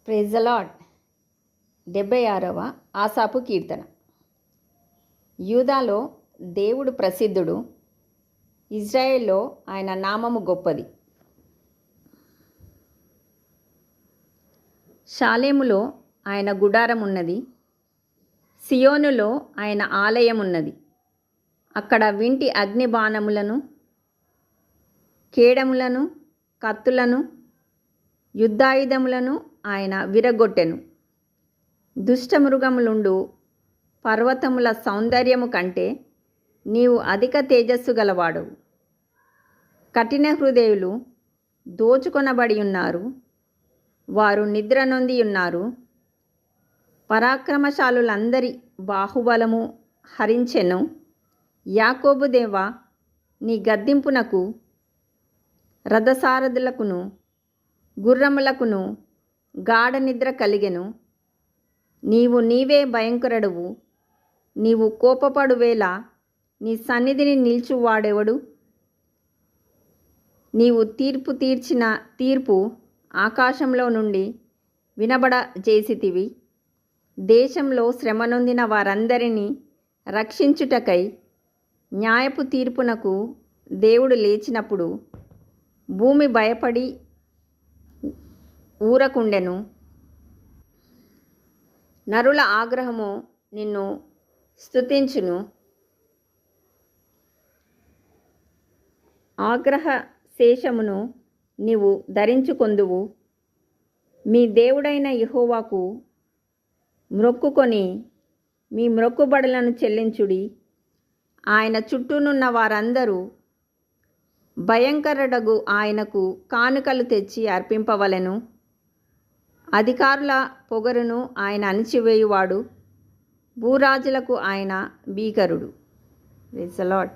Praise the lord. 76వ Asaph కీర్తన. యూదాలో దేవుడు ప్రసిద్ధుడు, ఇజ్రాయేల్లో ఆయన నామము గొప్పది. షాలేములో ఆయన గుడారం ఉన్నది, సియోనులో ఆయన ఆలయం ఉన్నది. అక్కడ వింటి అగ్నిబాణములను, కేడములను, కత్తులను, యుద్ధాయుధములను ఆయన విరగొట్టెను. దుష్టమృగములుండు పర్వతముల సౌందర్యము కంటే నీవు అధిక తేజస్సు గలవాడవు. కఠిన హృదయులు దోచుకొనబడి ఉన్నారు, వారు నిద్ర నొంది ఉన్నారు. పరాక్రమశాలులందరి బాహుబలము హరించెను. యాకోబు దేవా, నీ గద్దింపునకు రథసారథులకును గుర్రములకును గాఢ నిద్ర కలిగెను. నీవే భయంకరుడవు. నీవు కోపపడువేళ నీ సన్నిధిని నిల్చువాడెవడు? నీవు తీర్పు తీర్చిన తీర్పు ఆకాశంలో నుండి వినబడజేసితివి. దేశంలో శ్రమనొందిన వారందరినీ రక్షించుటకై న్యాయపు తీర్పునకు దేవుడు లేచినప్పుడు భూమి భయపడి ఊరకుండెను. నరుల ఆగ్రహము నిన్ను స్తుతించును. ఆగ్రహ శేషమును నీవు ధరించుకొందువు. మీ దేవుడైన యెహోవాకు మ్రొక్కుకొని మీ మ్రొక్కుబడులను చెల్లించుడి. ఆయన చుట్టూనున్న వారందరూ భయంకరుడగు ఆయనకు కానుకలు తెచ్చి అర్పింపవలెను. అధికారుల పొగరును ఆయన అణిచివేయువాడు, భూరాజులకు ఆయన భీకరుడు. Praise the lord.